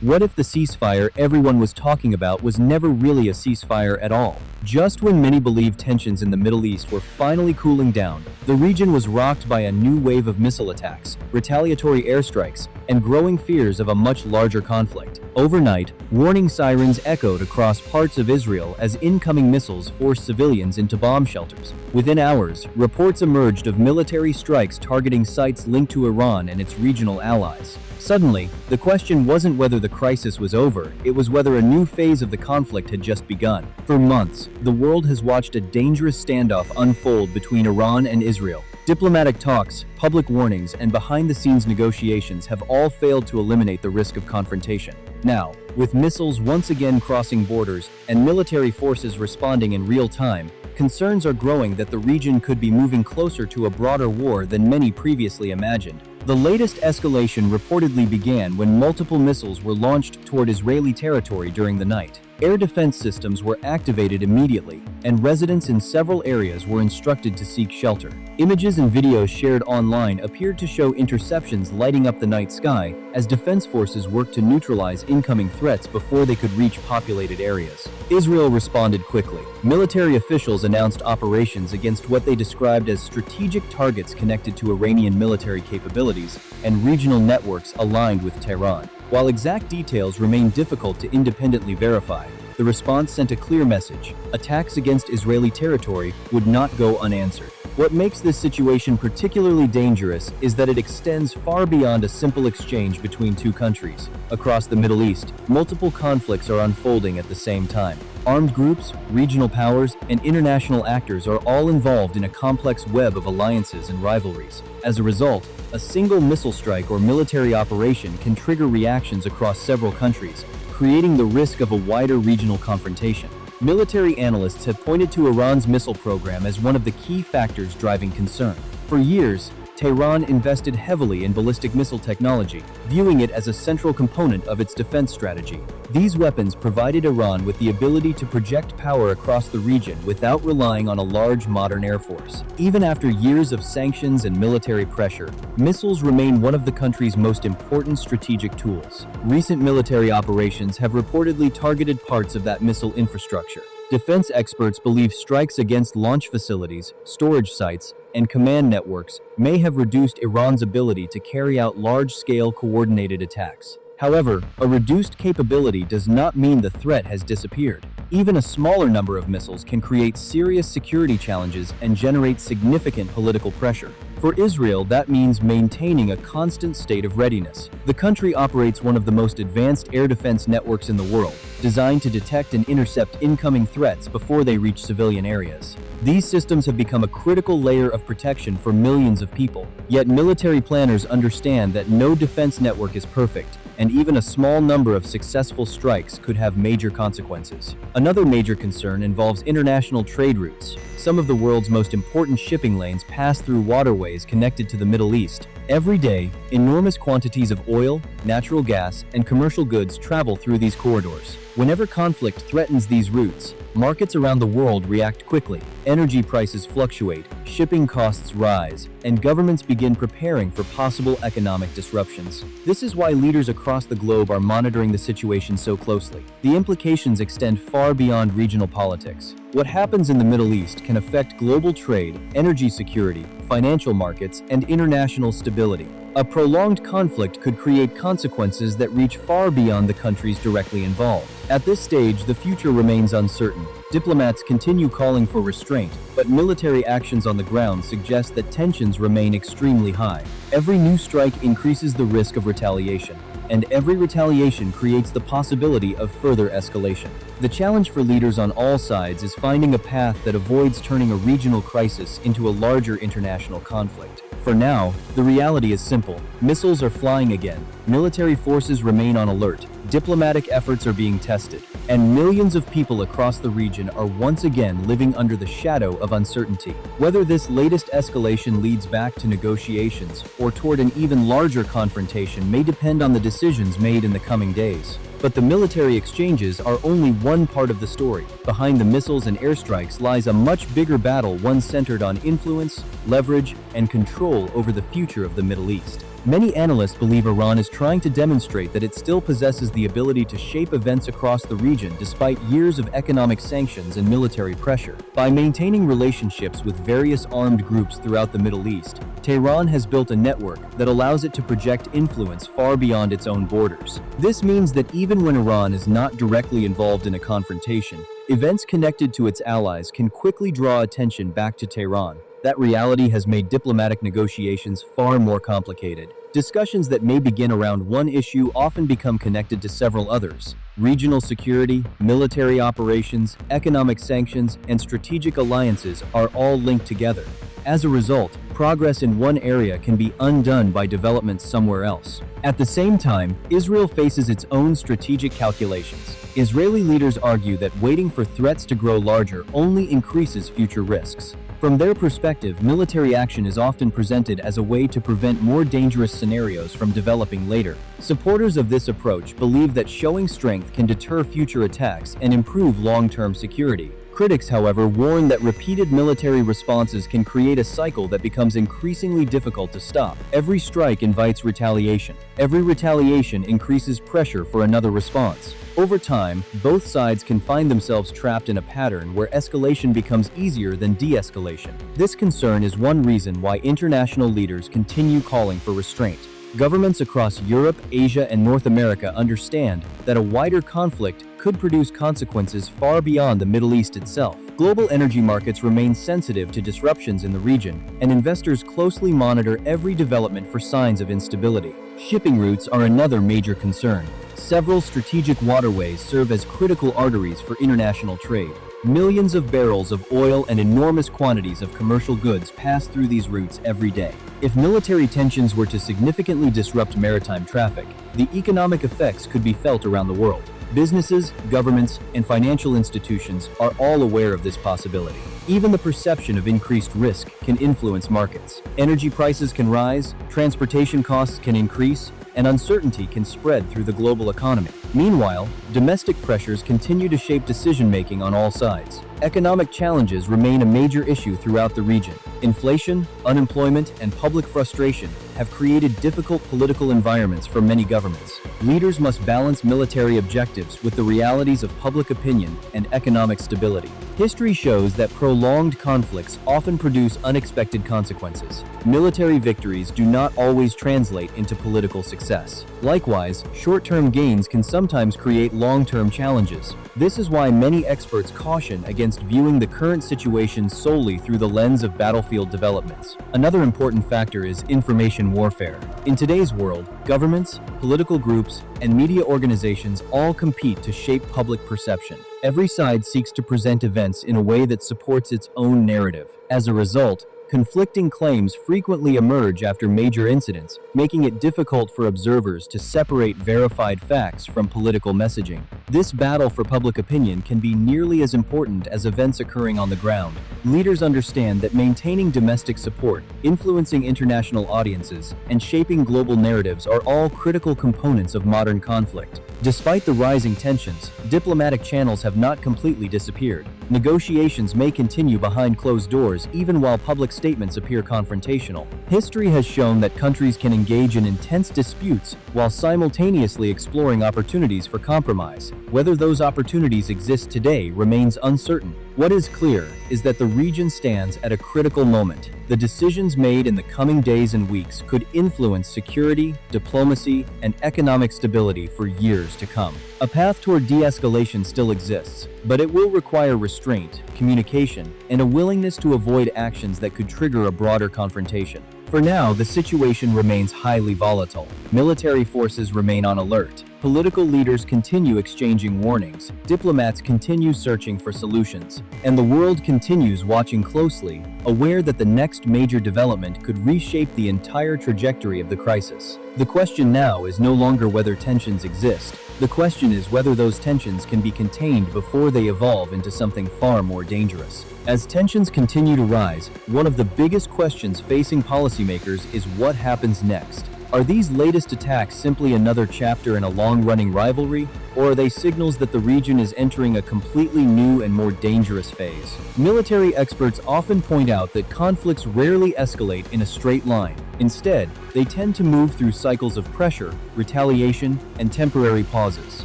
What if the ceasefire everyone was talking about was never really a ceasefire at all? Just when many believed tensions in the Middle East were finally cooling down, the region was rocked by a new wave of missile attacks, retaliatory airstrikes, and growing fears of a much larger conflict. Overnight, warning sirens echoed across parts of Israel as incoming missiles forced civilians into bomb shelters. Within hours, reports emerged of military strikes targeting sites linked to Iran and its regional allies. Suddenly, the question wasn't whether the crisis was over, it was whether a new phase of the conflict had just begun. For months, the world has watched a dangerous standoff unfold between Iran and Israel. Diplomatic talks, public warnings, and behind-the-scenes negotiations have all failed to eliminate the risk of confrontation. Now, with missiles once again crossing borders and military forces responding in real time, concerns are growing that the region could be moving closer to a broader war than many previously imagined. The latest escalation reportedly began when multiple missiles were launched toward Israeli territory during the night. Air defense systems were activated immediately, and residents in several areas were instructed to seek shelter. Images and videos shared online appeared to show interceptions lighting up the night sky as defense forces worked to neutralize incoming threats before they could reach populated areas. Israel responded quickly. Military officials announced operations against what they described as strategic targets connected to Iranian military capabilities and regional networks aligned with Tehran. While exact details remain difficult to independently verify, the response sent a clear message: attacks against Israeli territory would not go unanswered. What makes this situation particularly dangerous is that it extends far beyond a simple exchange between two countries. Across the Middle East, multiple conflicts are unfolding at the same time. Armed groups, regional powers, and international actors are all involved in a complex web of alliances and rivalries. As a result, a single missile strike or military operation can trigger reactions across several countries, creating the risk of a wider regional confrontation. Military analysts have pointed to Iran's missile program as one of the key factors driving concern. For years, Tehran invested heavily in ballistic missile technology, viewing it as a central component of its defense strategy. These weapons provided Iran with the ability to project power across the region without relying on a large modern air force. Even after years of sanctions and military pressure, missiles remain one of the country's most important strategic tools. Recent military operations have reportedly targeted parts of that missile infrastructure. Defense experts believe strikes against launch facilities, storage sites, and command networks may have reduced Iran's ability to carry out large-scale coordinated attacks. However, a reduced capability does not mean the threat has disappeared. Even a smaller number of missiles can create serious security challenges and generate significant political pressure. For Israel, that means maintaining a constant state of readiness. The country operates one of the most advanced air defense networks in the world, designed to detect and intercept incoming threats before they reach civilian areas. These systems have become a critical layer of protection for millions of people. Yet military planners understand that no defense network is perfect, and even a small number of successful strikes could have major consequences. Another major concern involves international trade routes. Some of the world's most important shipping lanes pass through waterways connected to the Middle East. Every day, enormous quantities of oil, natural gas, and commercial goods travel through these corridors. Whenever conflict threatens these routes, markets around the world react quickly. Energy prices fluctuate, shipping costs rise, and governments begin preparing for possible economic disruptions. This is why leaders across the globe are monitoring the situation so closely. The implications extend far beyond regional politics. What happens in the Middle East can affect global trade, energy security, financial markets, and international stability. A prolonged conflict could create consequences that reach far beyond the countries directly involved. At this stage, the future remains uncertain. Diplomats continue calling for restraint, but military actions on the ground suggest that tensions remain extremely high. Every new strike increases the risk of retaliation, and every retaliation creates the possibility of further escalation. The challenge for leaders on all sides is finding a path that avoids turning a regional crisis into a larger international conflict. For now, the reality is simple. Missiles are flying again, military forces remain on alert, diplomatic efforts are being tested, and millions of people across the region are once again living under the shadow of uncertainty. Whether this latest escalation leads back to negotiations or toward an even larger confrontation may depend on the decisions made in the coming days. But the military exchanges are only one part of the story. Behind the missiles and airstrikes lies a much bigger battle, one centered on influence, leverage, and control over the future of the Middle East. Many analysts believe Iran is trying to demonstrate that it still possesses the ability to shape events across the region despite years of economic sanctions and military pressure. By maintaining relationships with various armed groups throughout the Middle East, Tehran has built a network that allows it to project influence far beyond its own borders. This means that even when Iran is not directly involved in a confrontation, events connected to its allies can quickly draw attention back to Tehran. That reality has made diplomatic negotiations far more complicated. Discussions that may begin around one issue often become connected to several others. Regional security, military operations, economic sanctions, and strategic alliances are all linked together. As a result, progress in one area can be undone by developments somewhere else. At the same time, Israel faces its own strategic calculations. Israeli leaders argue that waiting for threats to grow larger only increases future risks. From their perspective, military action is often presented as a way to prevent more dangerous scenarios from developing later. Supporters of this approach believe that showing strength can deter future attacks and improve long-term security. Critics, however, warn that repeated military responses can create a cycle that becomes increasingly difficult to stop. Every strike invites retaliation. Every retaliation increases pressure for another response. Over time, both sides can find themselves trapped in a pattern where escalation becomes easier than de-escalation. This concern is one reason why international leaders continue calling for restraint. Governments across Europe, Asia, and North America understand that a wider conflict could produce consequences far beyond the Middle East itself. Global energy markets remain sensitive to disruptions in the region, and investors closely monitor every development for signs of instability. Shipping routes are another major concern. Several strategic waterways serve as critical arteries for international trade. Millions of barrels of oil and enormous quantities of commercial goods pass through these routes every day. If military tensions were to significantly disrupt maritime traffic, the economic effects could be felt around the world. Businesses, governments, and financial institutions are all aware of this possibility. Even the perception of increased risk can influence markets. Energy prices can rise, transportation costs can increase, and uncertainty can spread through the global economy. Meanwhile, domestic pressures continue to shape decision-making on all sides. Economic challenges remain a major issue throughout the region. Inflation, unemployment, and public frustration have created difficult political environments for many governments. Leaders must balance military objectives with the realities of public opinion and economic stability. History shows that prolonged conflicts often produce unexpected consequences. Military victories do not always translate into political success. Likewise, short-term gains can sometimes create long-term challenges. This is why many experts caution against viewing the current situation solely through the lens of battlefield developments. Another important factor is information warfare. In today's world, governments, political groups, and media organizations all compete to shape public perception. Every side seeks to present events in a way that supports its own narrative. As a result, conflicting claims frequently emerge after major incidents, making it difficult for observers to separate verified facts from political messaging. This battle for public opinion can be nearly as important as events occurring on the ground. Leaders understand that maintaining domestic support, influencing international audiences, and shaping global narratives are all critical components of modern conflict. Despite the rising tensions, diplomatic channels have not completely disappeared. Negotiations may continue behind closed doors even while public statements appear confrontational. History has shown that countries can engage in intense disputes while simultaneously exploring opportunities for compromise. Whether those opportunities exist today remains uncertain. What is clear is that the region stands at a critical moment. The decisions made in the coming days and weeks could influence security, diplomacy, and economic stability for years to come. A path toward de-escalation still exists, but it will require restraint, communication, and a willingness to avoid actions that could trigger a broader confrontation. For now, the situation remains highly volatile. Military forces remain on alert. Political leaders continue exchanging warnings, diplomats continue searching for solutions, and the world continues watching closely, aware that the next major development could reshape the entire trajectory of the crisis. The question now is no longer whether tensions exist. The question is whether those tensions can be contained before they evolve into something far more dangerous. As tensions continue to rise, one of the biggest questions facing policymakers is what happens next. Are these latest attacks simply another chapter in a long-running rivalry, or are they signals that the region is entering a completely new and more dangerous phase? Military experts often point out that conflicts rarely escalate in a straight line. Instead, they tend to move through cycles of pressure, retaliation, and temporary pauses.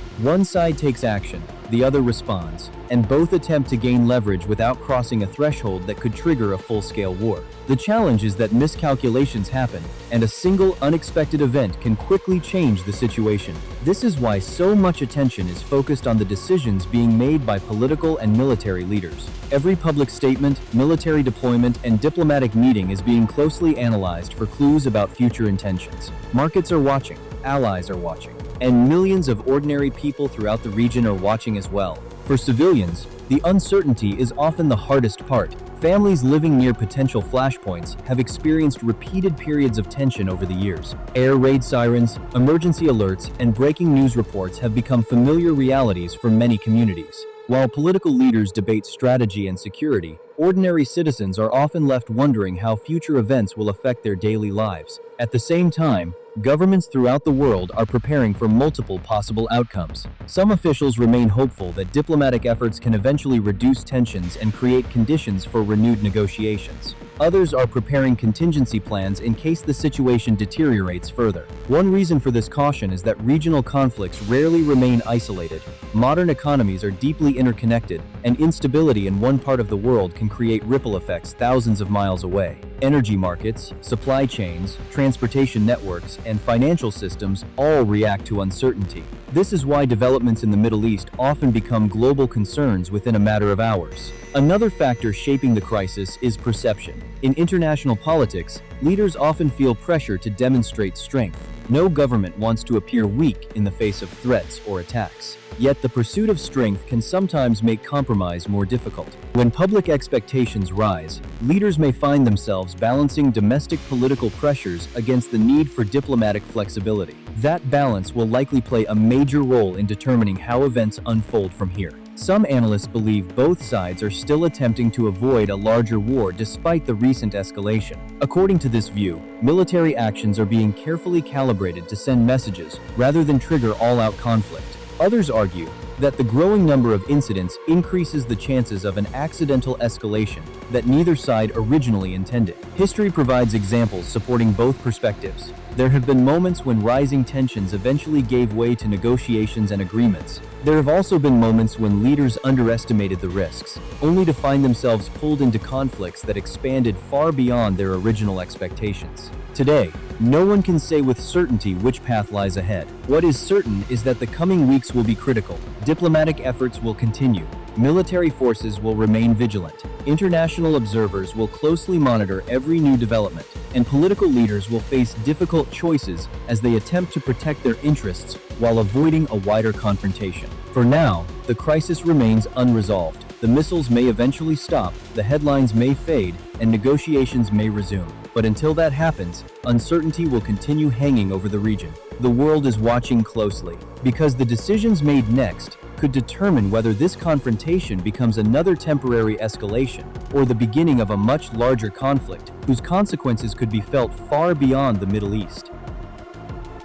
One side takes action, the other responds, and both attempt to gain leverage without crossing a threshold that could trigger a full-scale war. The challenge is that miscalculations happen, and a single unexpected event can quickly change the situation. This is why so much attention is focused on the decisions being made by political and military leaders. Every public statement, military deployment, and diplomatic meeting is being closely analyzed for clues about future intentions. Markets are watching, allies are watching, and millions of ordinary people throughout the region are watching as well. For civilians, the uncertainty is often the hardest part. Families living near potential flashpoints have experienced repeated periods of tension over the years. Air raid sirens, emergency alerts, and breaking news reports have become familiar realities for many communities. While political leaders debate strategy and security, ordinary citizens are often left wondering how future events will affect their daily lives. At the same time, governments throughout the world are preparing for multiple possible outcomes. Some officials remain hopeful that diplomatic efforts can eventually reduce tensions and create conditions for renewed negotiations. Others are preparing contingency plans in case the situation deteriorates further. One reason for this caution is that regional conflicts rarely remain isolated. Modern economies are deeply interconnected, and instability in one part of the world can create ripple effects thousands of miles away. Energy markets, supply chains, transportation networks, and financial systems all react to uncertainty. This is why developments in the Middle East often become global concerns within a matter of hours. Another factor shaping the crisis is perception. In international politics, leaders often feel pressure to demonstrate strength. No government wants to appear weak in the face of threats or attacks. Yet the pursuit of strength can sometimes make compromise more difficult. When public expectations rise, leaders may find themselves balancing domestic political pressures against the need for diplomatic flexibility. That balance will likely play a major role in determining how events unfold from here. Some analysts believe both sides are still attempting to avoid a larger war despite the recent escalation. According to this view, military actions are being carefully calibrated to send messages rather than trigger all-out conflict. Others argue that the growing number of incidents increases the chances of an accidental escalation that neither side originally intended. History provides examples supporting both perspectives. There have been moments when rising tensions eventually gave way to negotiations and agreements. There have also been moments when leaders underestimated the risks, only to find themselves pulled into conflicts that expanded far beyond their original expectations. Today, no one can say with certainty which path lies ahead. What is certain is that the coming weeks will be critical. Diplomatic efforts will continue. Military forces will remain vigilant. International observers will closely monitor every new development, and political leaders will face difficult choices as they attempt to protect their interests while avoiding a wider confrontation. For now, the crisis remains unresolved. The missiles may eventually stop, the headlines may fade, and negotiations may resume. But until that happens, uncertainty will continue hanging over the region. The world is watching closely, because the decisions made next could determine whether this confrontation becomes another temporary escalation or the beginning of a much larger conflict whose consequences could be felt far beyond the Middle East.